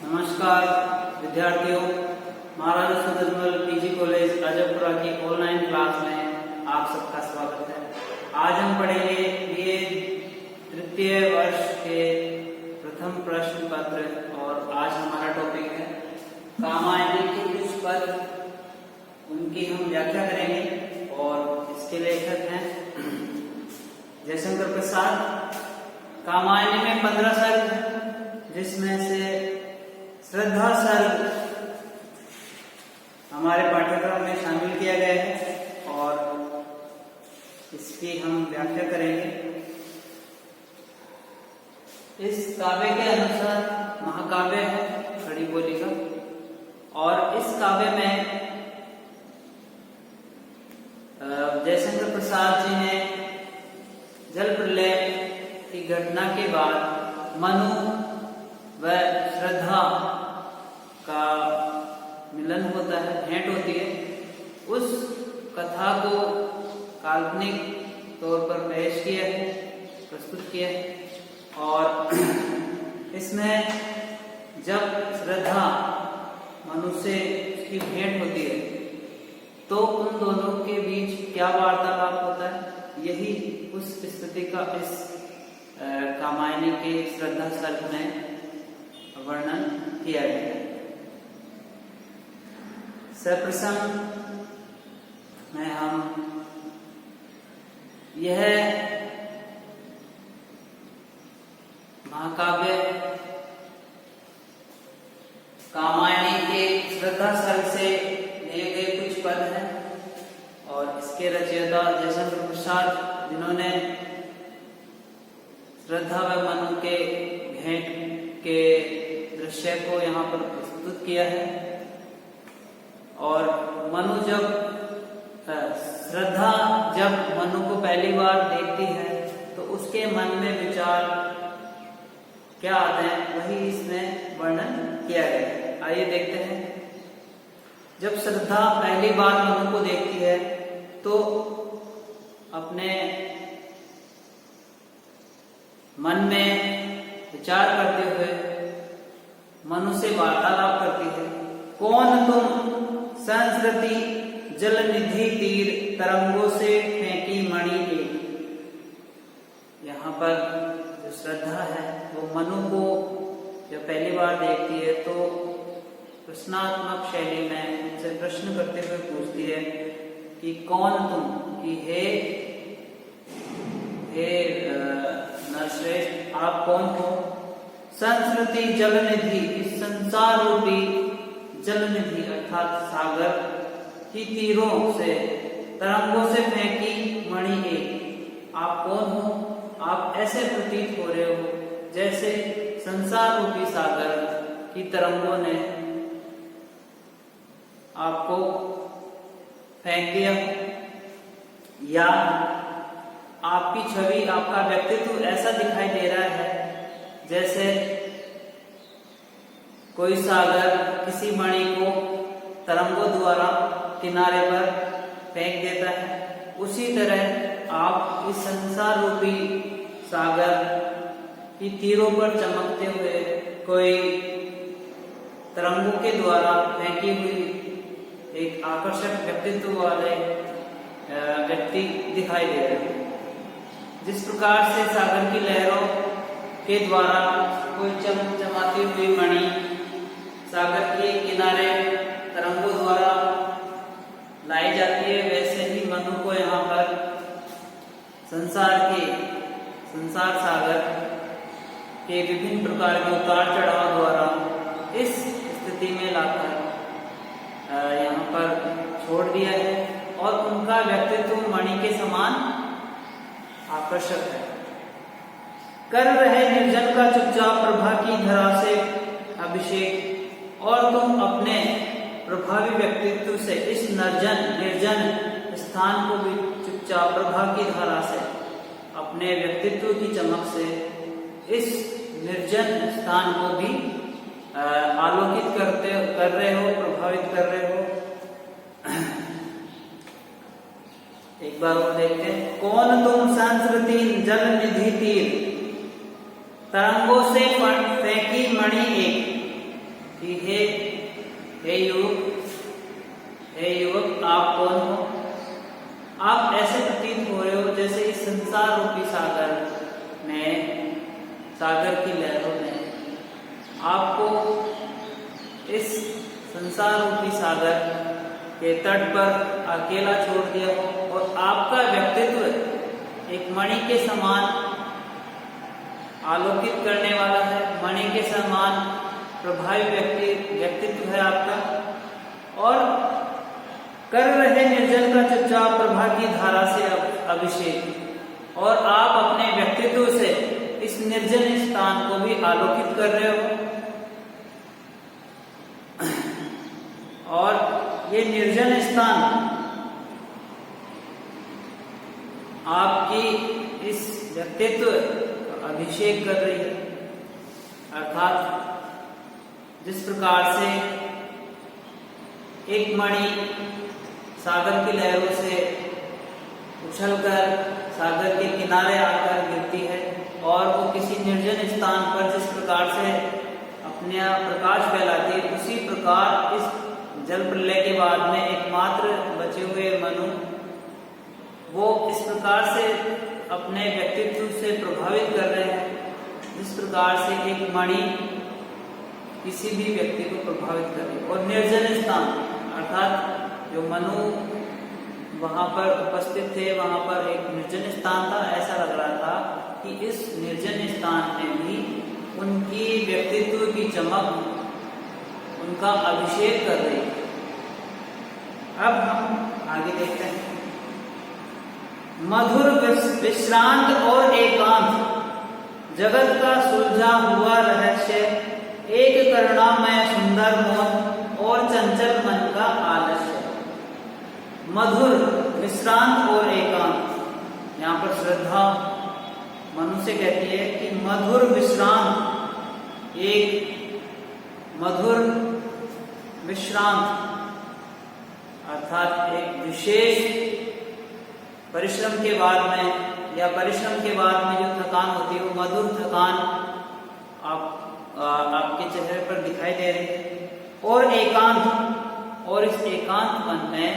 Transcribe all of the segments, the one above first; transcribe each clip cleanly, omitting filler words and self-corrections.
नमस्कार विद्यार्थियों, महाराजा सुदर्शनमल PG college Ajabpura की ऑनलाइन क्लास में आप सबका स्वागत है। आज हम पढ़ेंगे बीए तृतीय वर्ष के प्रथम प्रश्न पत्र और आज हमारा टॉपिक है कामायनी के कुछ पद, उनकी हम व्याख्या करेंगे और इसके लेखक हैं जयशंकर प्रसाद। कामायनी में 15 सर्ग जिसमें से श्रद्धा सर्ग हमारे पाठ्यक्रम में शामिल किया गया है और इसकी हम व्याख्या करेंगे। इस काव्य के अनुसार महाकाव्य है खड़ी बोली का और इस काव्य में जयशंकर प्रसाद जी ने जल प्रलय की घटना के बाद मनु व श्रद्धा का मिलन होता है, भेंट होती है। उस कथा को काल्पनिक तौर पर पेश किया है, प्रस्तुत किया है और इसमें जब श्रद्धा मनु से उसकी भेंट होती है तो उन दोनों के बीच क्या वार्तालाप होता है, यही उस स्थिति का इस कामायनी के श्रद्धा सर्ग में वर्णन किया गया है। सर्वप्रथम में हम यह महाकाव्य कामायनी के श्रद्धा सर्ग से लिए गए कुछ पद हैं और इसके रचयिता जयशंकर प्रसाद, जिन्होंने श्रद्धा व मनु के भेंट के दृश्य को यहाँ पर प्रस्तुत किया है। और मनु श्रद्धा जब मनु को पहली बार देखती है तो उसके मन में विचार क्या आते हैं, वही इसमें वर्णन किया गया है। आइए देखते हैं। जब श्रद्धा पहली बार मनु को देखती है तो अपने मन में विचार करते हुए मनु से वार्तालाप करती है। कौन तुम संस्कृति जल निधि तीर तरंगों से फेंकी मणि एक। यहाँ पर जो श्रद्धा है वो मनु को जब पहली बार देखती है तो प्रश्नात्मक शैली में उनसे प्रश्न करते हुए पूछती है कि कौन तुम, कि हे नरश्रेष्ठ आप कौन हो। संस्कृति जल निधि, इस संसार रूपी जल निधि अर्थात सागर की तीरों से तरंगों से फेंकी मणि एक। आप कौन हो। आप ऐसे प्रतीत हो रहे हो जैसे संसार रूपी सागर की तरंगों ने आपको फेंक दिया, या आपकी छवि, आपका व्यक्तित्व ऐसा दिखाई दे रहा है जैसे कोई सागर किसी मणि को तरंगों द्वारा किनारे पर फेंक देता है। उसी तरह आप इस संसार रूपी सागर की तीरों पर चमकते हुए कोई तरंगों के द्वारा फेंकी हुई एक आकर्षक व्यक्तित्व वाले व्यक्ति दिखाई दे रहे हैं। जिस प्रकार से सागर की लहरों के द्वारा कोई चमचमाती हुई मणि सागर के किनारे तरंगों द्वारा लाई जाती है, वैसे ही मनु को यहाँ पर संसार सागर के विभिन्न प्रकार के उतार चढ़ाव द्वारा इस स्थिति में लाकर यहाँ पर छोड़ दिया है और उनका व्यक्तित्व मणि के समान आकर्षक है। कर रहे निर्जन का चुपचाप प्रभा की धरा से अभिषेक, और तुम अपने प्रभावी व्यक्तित्व से इस निर्जन स्थान को भी चुपचाप प्रभा की धारा से, अपने व्यक्तित्व की चमक से इस निर्जन स्थान को भी आलोकित कर रहे हो, प्रभावित कर रहे हो। एक बार और देखते हैं। कौन तुम संस्कृति जल निधि तीर तरंगों से फेंकी मणि एक। संसार रूपी सागर की लहरों ने आपको इस संसार रूपी सागर के तट पर अकेला छोड़ दिया हो और आपका व्यक्तित्व एक मणि के समान आलोकित करने वाला है, मणि के समान प्रभावी व्यक्तित्व है आपका, और कर रहे निर्जन का चुपचाप प्रभा की धारा से अभिषेक, और आप अपने व्यक्तित्व से इस निर्जन स्थान को भी आलोकित कर रहे हो। और ये निर्जन स्थान आपकी इस व्यक्तित्व का अभिषेक कर रही है, अर्थात जिस प्रकार से एक मणि सागर की लहरों से उछलकर सागर के किनारे आकर गिरती है और वो किसी निर्जन स्थान पर जिस प्रकार से अपना प्रकाश फैलाती है, उसी प्रकार इस जल प्रलय के बाद में एकमात्र बचे हुए मनु वो इस प्रकार से अपने व्यक्तित्व से प्रभावित कर रहे हैं, जिस प्रकार से एक मणि किसी भी व्यक्ति को प्रभावित कर रही है। और निर्जन स्थान अर्थात जो मनु वहां पर उपस्थित थे, वहां पर एक निर्जन स्थान था, ऐसा लग रहा था कि इस निर्जन स्थान में भी उनकी व्यक्तित्व की चमक उनका अभिषेक कर रही है। अब हम आगे देखते हैं। मधुर विश्रांत और एकांत जगत का सुलझा हुआ रहस्य, एक करुणामय सुंदर मौन और चंचल मन का आलस्य। मधुर विश्रांत और एकांत, यहाँ पर श्रद्धा मनु से कहती है कि मधुर विश्रांत, एक मधुर विश्रांत अर्थात एक विशेष परिश्रम के बाद में या परिश्रम के बाद में जो थकान होती है, वो मधुर थकान आपके चेहरे पर दिखाई दे रही है। और एकांत, और इस एकांत मन में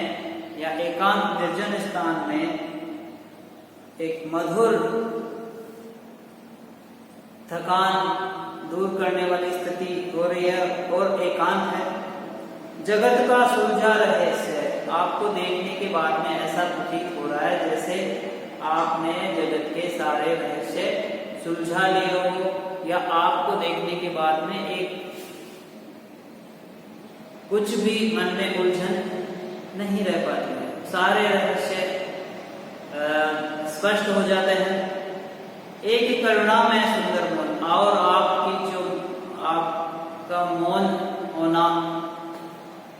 या एकांत निर्जन स्थान में एक मधुर थकान दूर करने वाली स्थिति हो रही है और एकांत है। जगत का सुलझा रहस्य, आपको देखने के बाद में ऐसा प्रतीत हो रहा है जैसे आपने जगत के सारे रहस्य सुलझा लिए हो, या आपको देखने के बाद में एक कुछ भी मन में उलझन नहीं रह पाती है, सारे रहस्य स्पष्ट हो जाते हैं। एक करुणा में सुंदर मौन, और आपकी जो आपका मौन होना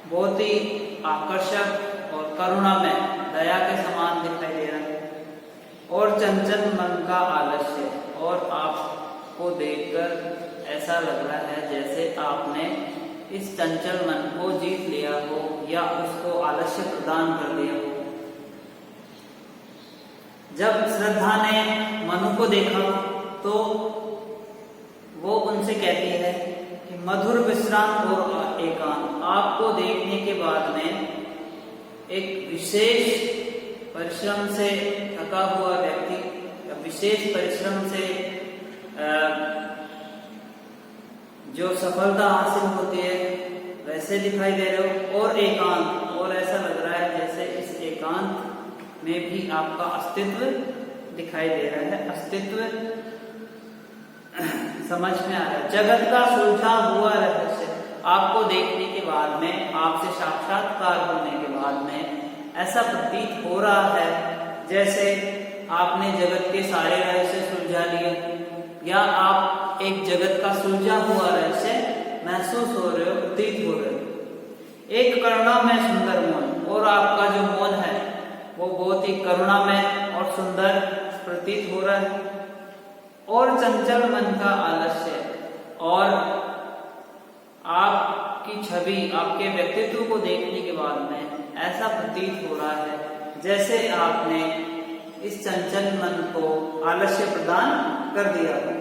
बहुत ही आकर्षक और करुणा में दया के समान दिखाई दे रहा है। और चंचल मन का आलस्य, और आपको देखकर ऐसा लग रहा है जैसे आपने इस चंचल मन को जीत लिया हो या उसको आलस्य प्रदान कर दिया हो। जब श्रद्धा ने मनु को देखा तो वो उनसे कहती है कि मधुर विश्राम और एकांत, आपको देखने के बाद में एक विशेष परिश्रम से थका हुआ व्यक्ति या विशेष परिश्रम से जो सफलता हासिल होती है वैसे दिखाई दे रहे हो। और एकांत, और ऐसा लग रहा है जैसे इस एकांत में भी आपका अस्तित्व दिखाई दे रहा है, अस्तित्व समझ में आ रहा है। जगत का सुलझा हुआ रहस्य, आपको देखने के बाद में, आपसे साक्षात्कार होने के बाद में ऐसा प्रतीत हो रहा है जैसे आपने जगत के सारे रहस्य सुलझा लिए, या आप एक जगत का सुलझा हुआ रहस्य महसूस हो रहे हो, प्रतीत हो रहे हो। एक करुणा में सुंदर मौन, और आपका जो मौन है वो बहुत ही करुणामय और सुंदर प्रतीत हो रहा है। और चंचल मन का आलस्य, और आपकी छवि, आपके व्यक्तित्व को देखने के बाद में ऐसा प्रतीत हो रहा है जैसे आपने इस चंचल मन को आलस्य प्रदान कर दिया हो,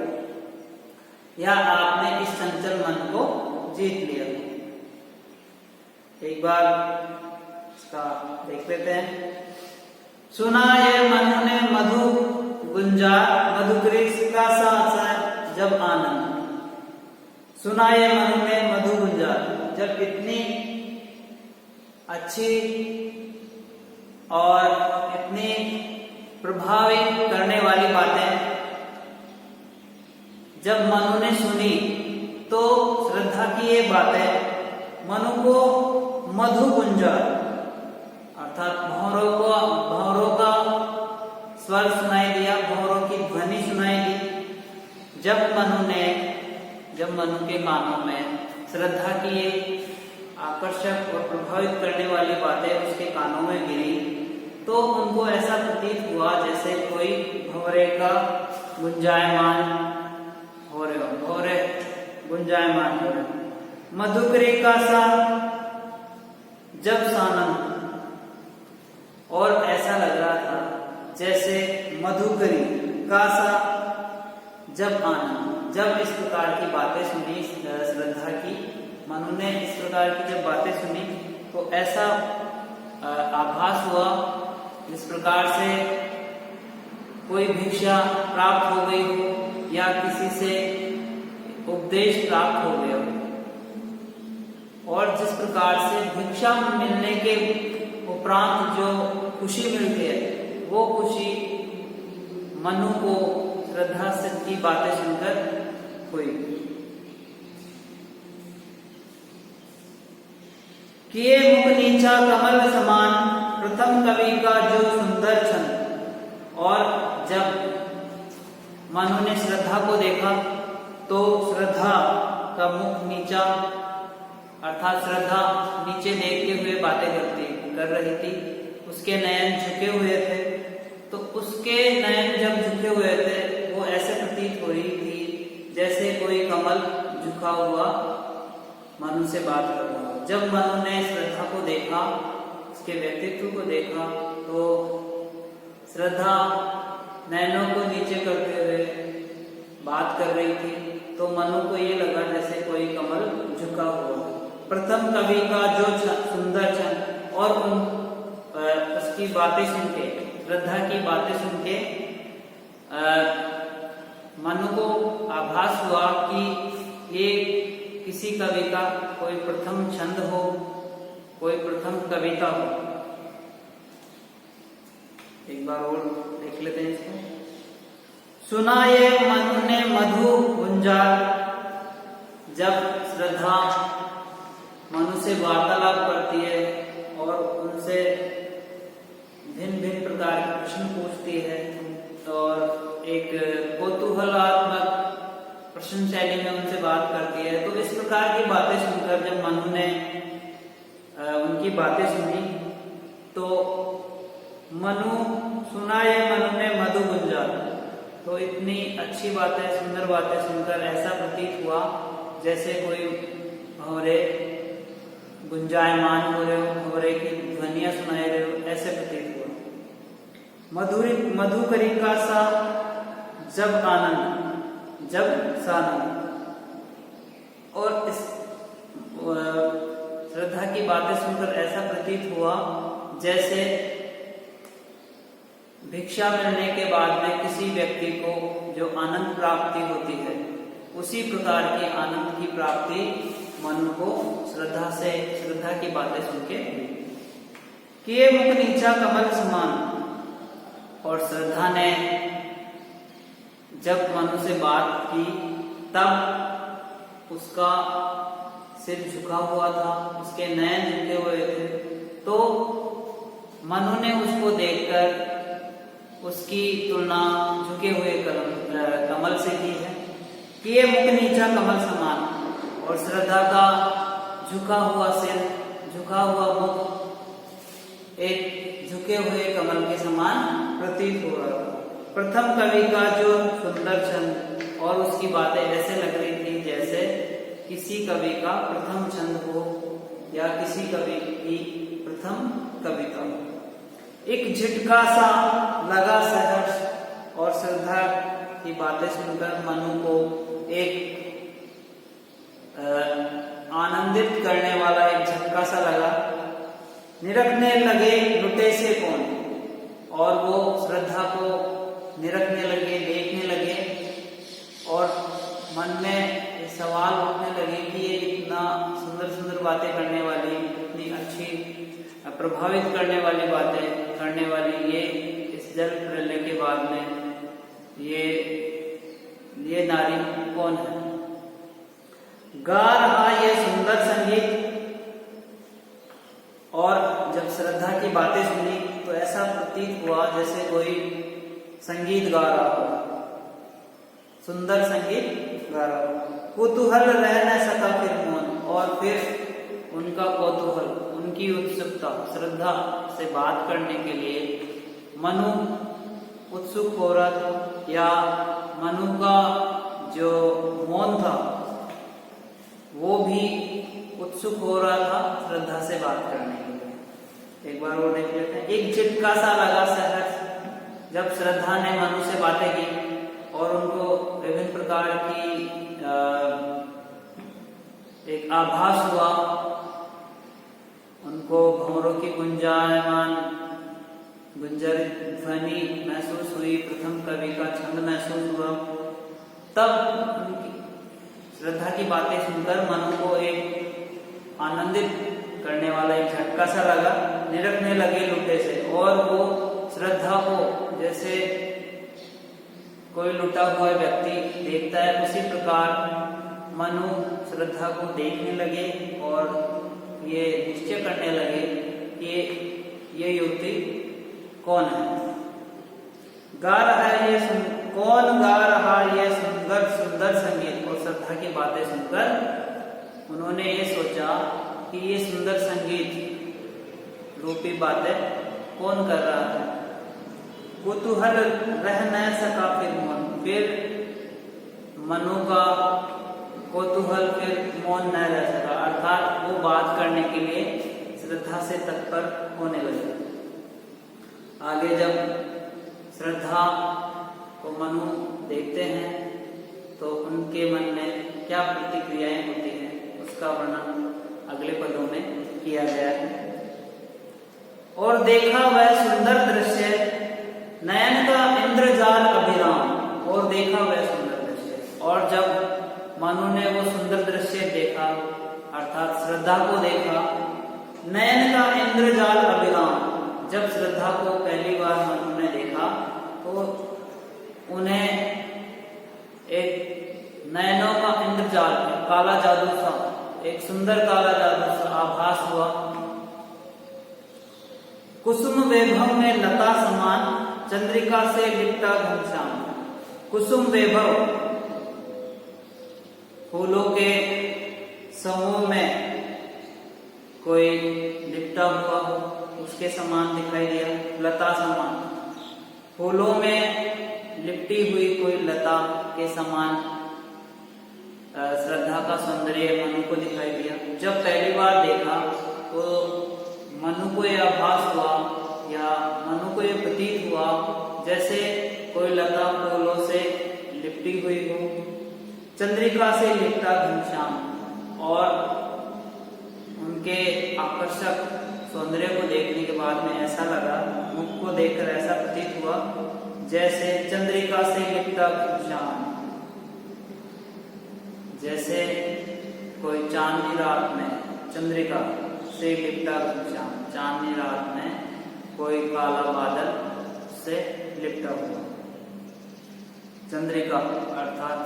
या आपने इस चंचल मन को जीत लिया हो। एक बार इसका देख लेते हैं। सुना ये मनु ने मधु गुंजार मधुकरी का साथ जब आनंद। सुना ये मनु ने मधु गुंजार, जब इतनी अच्छी और इतनी प्रभावित करने वाली बातें जब मनु ने सुनी तो श्रद्धा की ये बातें मनु को मधु गुंजार अर्थात भौरों का स्वर सुनाई दिया, भौरों की ध्वनि सुनाई दी। जब मनु के कानों में श्रद्धा की ये आकर्षक और प्रभावित करने वाली बातें उसके कानों में गिरी तो उनको ऐसा प्रतीत हुआ जैसे कोई भौरे का गुंजायमान हो रहे हो, भौरे गुंजायमान हो रहे। मधुकरी का सा जब सानंद, और ऐसा लग रहा था जैसे मधुकरी का सा जब आनंद। जब इस प्रकार की बातें सुनी श्रद्धा की, मनु ने इस प्रकार की जब बातें सुनी तो ऐसा आभास हुआ इस प्रकार से कोई भिक्षा प्राप्त हो गई हो या किसी से उपदेश प्राप्त हो गया हो। और जिस प्रकार से भिक्षा मिलने के उपरांत जो खुशी मिलती है वो खुशी मनु को श्रद्धा से की बातें सुनकर हुई। किए मुख नीचा कमल समान, प्रथम कवि का जो सुंदर छंद। और जब मनु ने श्रद्धा को देखा तो श्रद्धा का मुख नीचा अर्थात श्रद्धा नीचे देखते हुए बातें कर रही थी, उसके नयन झुके हुए थे। तो उसके नयन जब झुके हुए थे वो ऐसे प्रतीत हो रही थी जैसे कोई कमल झुका हुआ मनु से बात कर रहा हो। जब मनु ने श्रद्धा को देखा, उसके व्यक्तित्व को देखा तो श्रद्धा नयनों को नीचे करते हुए बात कर रही थी तो मनु को ये लगा जैसे कोई कमल झुका हुआ। प्रथम कवि का जो सुंदर छंद, और उसकी बातें सुन के, श्रद्धा की बातें सुन के मनु को आभास हुआ कि ये किसी कवि का कोई प्रथम छंद हो, कोई प्रथम कविता हो। एक बार और देख लेते हैं इसको। सुना ये मनु ने मधु गुंजार, जब श्रद्धा मनु से वार्तालाप करती है और उनसे भिन्न भिन्न प्रकार के प्रश्न पूछती है और एक कौतूहलात्मक प्रश्न शैली में उनसे बात करती है, तो इस प्रकार की बातें सुनकर जब मनु ने उनकी बातें सुनी तो सुना ये मनु ने मधु गुंजार, तो इतनी अच्छी बातें, सुंदर बातें सुनकर ऐसा प्रतीत हुआ जैसे कोई भौरे गुंजायमान हो रहे हो, भौरे की ध्वनियां सुनाई रहे हो, ऐसे प्रतीत हुआ। मधुकरी का सा जब आनंद, जब सानंद। और इस श्रद्धा की बातें सुनकर ऐसा प्रतीत हुआ जैसे भिक्षा मिलने के बाद में किसी व्यक्ति को जो आनंद प्राप्ति होती है, उसी प्रकार की आनंद की प्राप्ति मनु को श्रद्धा की बातें सुन के किए मुख नीचा कमल समान। और श्रद्धा ने जब मनु से बात की तब उसका सिर झुका हुआ था, उसके नयन झुके हुए थे, तो मनु ने उसको देखकर उसकी तुलना झुके हुए कमल से की है। किए मुख नीचा कमल समान, और श्रद्धा का झुका हुआ सिर, झुका हुआ मुख एक झुके हुए कमल के समान प्रतीत हो रहा था। प्रथम कवि का जो सुंदर छंद, और उसकी बातें ऐसे लग रही थी जैसे किसी कवि का प्रथम छंद हो या किसी कवि की प्रथम कविता हो। एक झटका सा लगा सहर्ष, और श्रद्धा की बातें सुनकर मनु को एक आनंदित करने वाला एक झटका सा लगा। निरखने लगे लुटे से कौन, और वो श्रद्धा को निरखने लगे, देखने लगे और मन में ये सवाल उठने लगे कि ये इतना सुंदर सुंदर बातें करने वाली, इतनी अच्छी प्रभावित करने वाली बातें करने वाली, ये इस जल प्रलय के बाद में ये नारी कौन है? गा रहा ये सुंदर संगीत। और जब श्रद्धा की बातें सुनी तो ऐसा प्रतीत हुआ जैसे कोई संगीत गा रहा हो, सुंदर संगीत गा रहा हो। कुतूहल रह न सका फिर मौन, और फिर उनका कौतूहल, उनकी उत्सुकता, श्रद्धा से बात करने के लिए मनु उत्सुक हो रहा था, या मनु का जो मौन था वो भी उत्सुक हो रहा था श्रद्धा से बात करने के लिए। एक बार वो देख लेते हैं। एक झटका सा लगा सहज जब श्रद्धा ने मनु से बातें की और उनको विभिन्न प्रकार की एक आभास हुआ, उनको भंवरों की गुंजर ध्वनि महसूस हुई, प्रथम कवि का छंद महसूस हुआ। तब श्रद्धा की बातें सुनकर मनु को एक आनंदित करने वाला एक झटका सा लगा, निरखने लगे लुटे से, और वो श्रद्धा को जैसे कोई लुटा हुआ व्यक्ति देखता है उसी प्रकार मनु श्रद्धा को देखने लगे और ये निश्चय करने लगे कि ये युवती कौन है। गा रहा है कौन गा रहा ये सुंदर सुंदर संगीत। और श्रद्धा की बातें सुनकर उन्होंने ये सोचा कि ये सुंदर संगीत रूपी बातें कौन कर रहा है। कुतूहल रह न सका फिर मौन, फिर मनु का कौतूहल फिर मौन न रह सका, अर्थात वो बात करने के लिए श्रद्धा से तत्पर होने लगे। आगे जब श्रद्धा को मनु देखते हैं तो उनके मन में क्या प्रतिक्रियाएं होती हैं उसका वर्णन अगले पदों में किया गया है। और देखा वह सुंदर दृश्य नयन का इंद्रजाल अभिराम। और देखा वह सुंदर दृश्य, और जब मनु ने वो सुंदर दृश्य देखा अर्थात श्रद्धा को देखा, नयन का इंद्रजाल अभिराम, जब श्रद्धा को पहली बार मनु ने देखा तो उन्हें एक नयनों का इंद्रजाल, काला जादू सा, एक सुंदर काला जादू सा आभास हुआ। कुसुम वैभव में लता समान चंद्रिका से लिपटा घनश्याम। कुसुम वैभव फूलों के समूह में कोई लिपटा हुआ हो उसके समान दिखाई दिया, लता समान, फूलों में लिपटी हुई कोई लता के समान श्रद्धा का सौंदर्य मनु को दिखाई दिया। जब पहली बार देखा तो मनु को यह आभास हुआ या मनु को यह प्रतीत हुआ जैसे कोई लता फूलों से लिपटी हुई हो, चंद्रिका से लिपटा घनश्याम, और उनके आकर्षक सौंदर्य को देखने के बाद में ऐसा लगा, मुख को देखकर ऐसा प्रतीत हुआ जैसे चंद्रिका से लिपटा घनश्याम, जैसे कोई चांदनी रात में चंद्रिका से लिपटा घनश्याम, चांदनी रात में कोई काला बादल से लिपटा हुआ। चंद्रिका अर्थात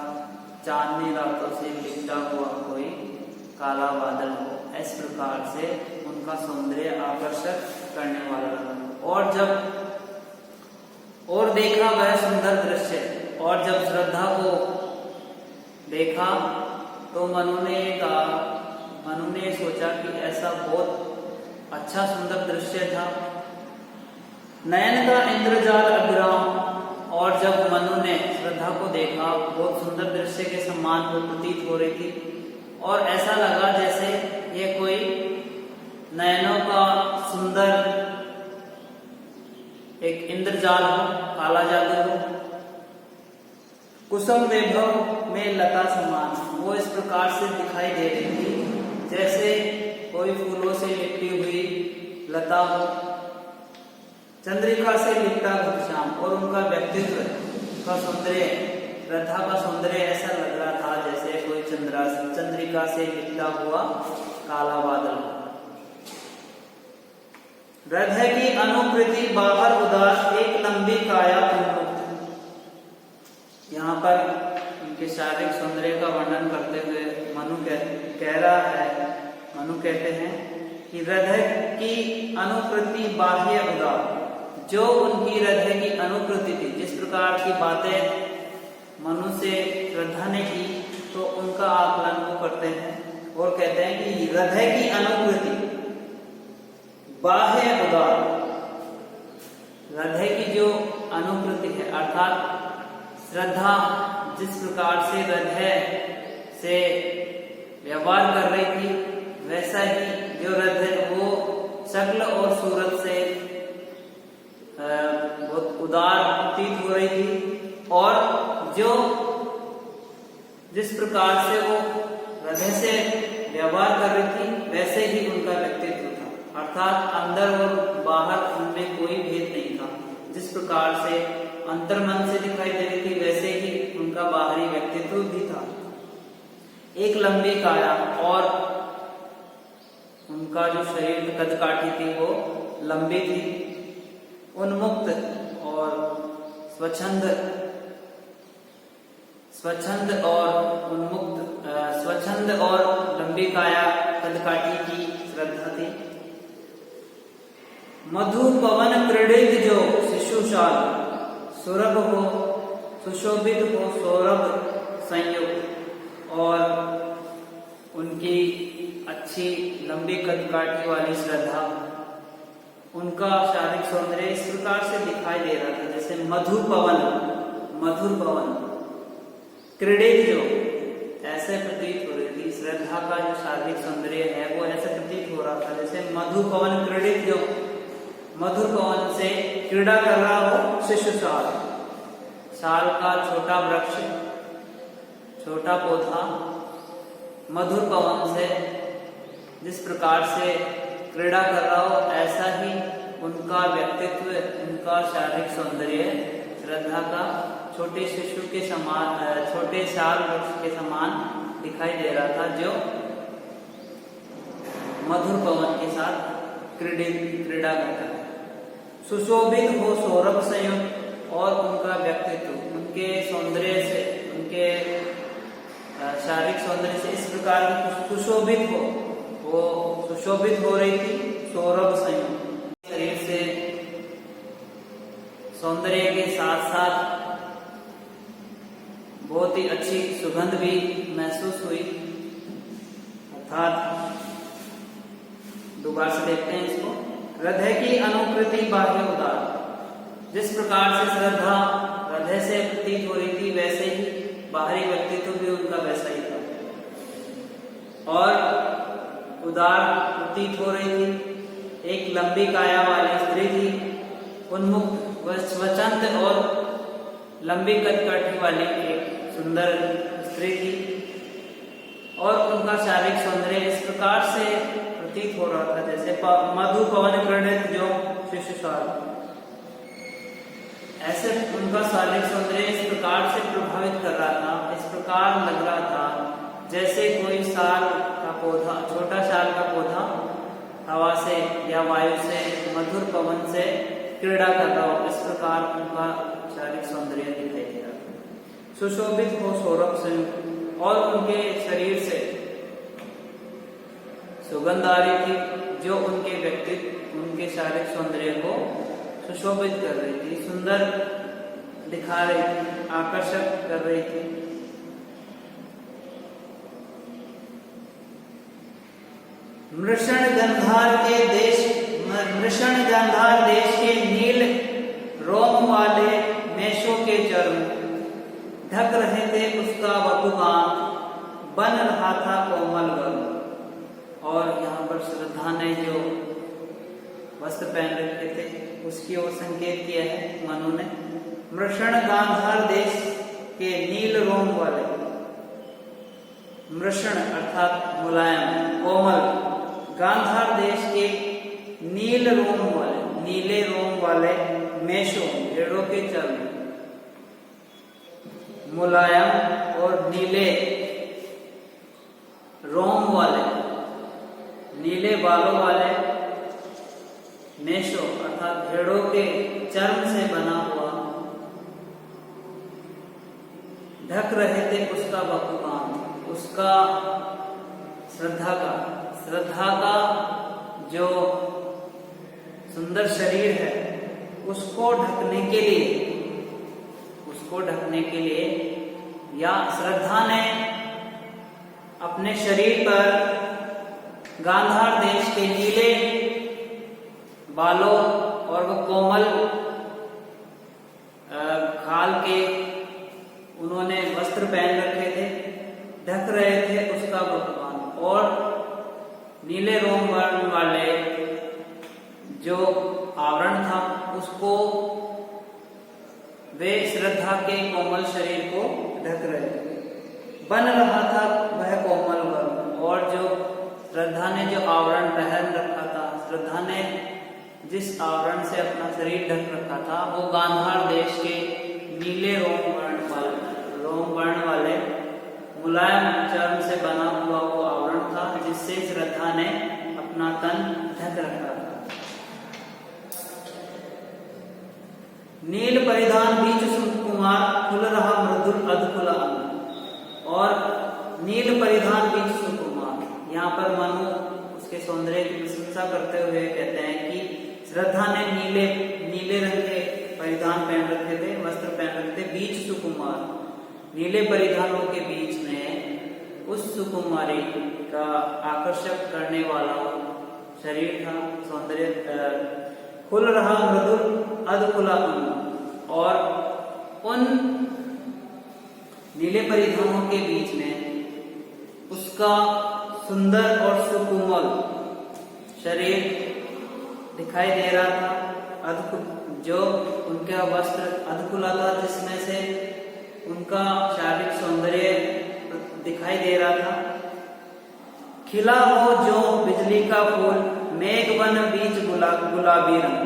चांदनी रातों से लिपटा हुआ कोई काला बादल हो, इस प्रकार से उनका सौंदर्य आकर्षक करने वाला लगा। और देखा वह सुंदर दृश्य, और जब श्रद्धा को देखा तो मनु ने सोचा कि ऐसा बहुत अच्छा सुंदर दृश्य था। नयन का इंद्रजाल अभिराम, और जब मनु ने श्रद्धा को देखा बहुत सुंदर दृश्य के समान वो प्रतीत हो रही थी, और ऐसा लगा जैसे ये कोई नयनों का सुंदर एक इंद्रजाल हो, काला जादू हो। कुसुम वैभव में लता समान, वो इस प्रकार से दिखाई दे रही थी जैसे कोई फूलों से लिपटी हुई लता हो, चंद्रिका से लिपटा घनश्याम, और उनका व्यक्तित्व का सौंदर्य, श्रद्धा का सौंदर्य ऐसा लग रहा था जैसे कोई चंद्रिका से लिपटा हुआ काला बादल। हृदय की अनुकृति बाहर उदास, एक लंबी काया उन्मुक्त। यहाँ पर उनके शारीरिक सौंदर्य का वर्णन करते हुए मनु कह रहा है, मनु कहते हैं कि हृदय की अनुकृति बाह्य उदार, जो उनकी हृदय की अनुकृति थी, जिस प्रकार की बातें मनु से श्रद्धा ने की, तो उनका आकलन वो करते हैं और कहते हैं कि हृदय की अनुकृति बाह्य उदार, हृदय की जो अनुकृति है अर्थात श्रद्धा जिस प्रकार से हृदय से व्यवहार कर रही थी, वैसा ही जो हृदय वो शक्ल और सूरत से बहुत उदार प्रतीत हो रही थी, और जो जिस प्रकार से वो हृदय से व्यवहार कर रही थी वैसे ही उनका व्यक्तित्व था, अर्थात अंदर और बाहर उनमें कोई भेद नहीं था। जिस प्रकार से अंतर्मन से दिखाई दे रही थी वैसे ही उनका बाहरी व्यक्तित्व भी था। एक लंबी काया, और उनका जो शरीर कदकाठी थी वो लंबी थी, उन्मुक्त और स्वच्छंद और लंबी काया कदकाठी की श्रद्धा थी। मधु पवन क्रीड़ित जो शिशुशाल, सौरभ हो सुशोभित हो सौरभ संयुक्त, और उनकी अच्छी लंबी कदकाठी वाली श्रद्धा, उनका शारीरिक सौंदर्य इस प्रकार से दिखाई दे रहा था जैसे मधुर पवन क्रीड़ित जो, ऐसे प्रतीत हो रही थी। श्रद्धा का जो शारीरिक सौंदर्य है वो ऐसे प्रतीत हो रहा था जैसे मधुर पवन क्रीड़ित जो, मधुर पवन से क्रीड़ा कर रहा हो शिशुशाल, साल का छोटा वृक्ष, छोटा पौधा मधुर पवन से जिस प्रकार से क्रीड़ा कर रहा हो, ऐसा ही उनका व्यक्तित्व, उनका शारीरिक सौंदर्य श्रद्धा का छोटे शिशु के समान, छोटे शाल वृक्ष के समान दिखाई दे रहा था, जो मधुर पवन के साथ क्रीड़ा करता है। सुशोभित हो सौरभ संयुक्त, और उनका व्यक्तित्व उनके सौंदर्य से, उनके शारीरिक सौंदर्य से इस प्रकार सुशोभित हो, वो सुशोभित हो रही थी सौरभ संयुक्त। शरीर से सौंदर्य के साथ साथ बहुत ही अच्छी सुगंध भी महसूस हुई, अर्थात दोबारा से देखते हैं इसको। हृदय की अनुकृति बाह्य उदार, जिस प्रकार से श्रद्धा हृदय से प्रतीत हो रही थी वैसे ही बाहरी व्यक्तित्व भी उनका वैसा ही था, और उदार प्रतीत हो रही थी। एक लंबी काया वाली स्त्री थी, उन्मुक्त व स्वच्छंद और लंबी कदकाठी वाली एक सुंदर स्त्री थी, और उनका शारीरिक सौंदर्य इस प्रकार से प्रतीत हो रहा था जैसे मधु पवन क्रीड़ित जो शिशुशाल, ऐसे उनका शारीरिक सौंदर्य इस प्रकार से प्रभावित कर रहा था, इस प्रकार लग रहा था जैसे कोई साल का पौधा, छोटा साल का पौधा हवा से या वायु से, मधुर पवन से क्रीड़ा कर रहा हो, इस प्रकार उनका शारीरिक सौंदर्य दिखाई दे रहा था। सुशोभित हो सौरभ संयुक्त, और उनके शरीर से सुगंध आ रही थी जो उनके व्यक्तित्व, उनके शारीरिक सौंदर्य को सुशोभित कर रही थी, सुंदर दिखा रही थी, आकर्षक कर रही थी। मृषण गंधार देश के नील रोम वाले मेषों के चर्म ढक रहे थे उसका वपुगान, बन रहा था कोमल गर्म। और यहाँ पर श्रद्धा ने जो वस्त्र पहन रखे थे उसकी ओर संकेत किया है मनु ने। मृषण गांधार देश के नील रोम वाले, मृषण अर्थात मुलायम कोमल, गांधार देश के नील रोम वाले, नीले रोम वाले मेषों भेड़ों के चर्म, मुलायम और नीले रोम वाले, नीले बालों वाले मेषों अर्थात भेड़ों के चर्म से बना हुआ ढक रहे थे उसका बकुकान, उसका श्रद्धा का जो सुंदर शरीर है उसको ढकने के लिए या श्रद्धा ने अपने शरीर पर गांधार देश के नीले बालों और वो कोमल खाल के उन्होंने वस्त्र पहन रखे थे, ढक रहे थे उसका भगवान, और नीले रोम वर्ण वाले जो आवरण था उसको वे श्रद्धा के कोमल शरीर को ढक रहे थे। बन रहा था वह कोमल वर्ण, और जो श्रद्धा ने जो आवरण पहन रखा था, श्रद्धा ने जिस आवरण से अपना शरीर ढक रखा था वो गांधार देश के नीले रोम वर्ण वाले मुलायम चर्म से बना हुआ वो आवरण था जिससे श्रद्धा ने अपना तन ढक रखा था। नील परिधान बीच सुकुमार, खुल रहा मृदुल अधकुला अंग, और नील परिधान बीच सुकुमार, यहाँ पर मनु उसके सौंदर्य की प्रशंसा करते हुए कहते हैं कि श्रद्धा ने नीले रंग के परिधान पहन रखे थे, वस्त्र पहन रखे थे, बीच सुकुमार, नीले परिधानों के बीच में उस सुकुमारी का आकर्षक करने वाला शरीर था, सौंदर्य, खुल रहा मृदुल अधकुला अंग, और उन नीले परिधानों के बीच में उसका सुंदर और सुकोमल शरीर दिखाई दे रहा था। जो उनका वस्त्र अधकुला था जिसमें से उनका शारीरिक सौंदर्य दिखाई दे रहा था। खिला हो जो बिजली का फूल, मेघवन बीच गुलाबी रंग,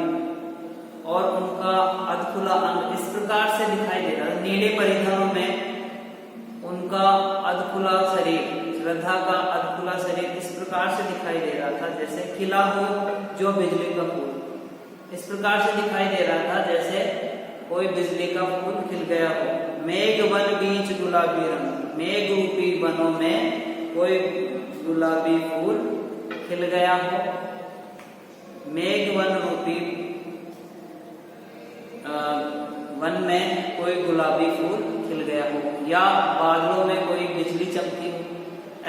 और उनका अधकुला अंग इस प्रकार से दिखाई दे रहा था। नीले परिधानों में उनका अधकुला शरीर, श्रद्धा का अधकुला शरीर इस प्रकार से दिखाई दे रहा था जैसे खिला हो जो बिजली का फूल, इस प्रकार से दिखाई दे रहा था जैसे कोई बिजली का फूल खिल गया हो। मेघवन बीच गुलाबी रंग, मेघ रूपी वनों में कोई गुलाबी फूल खिल गया हो। मेघवन रूपी वन में कोई गुलाबी फूल खिल गया हो, या बादलों में कोई बिजली चमकी हो,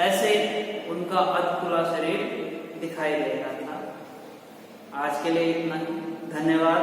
ऐसे उनका अधकुला शरीर दिखाई दे रहा था। आज के लिए इतना ही, धन्यवाद।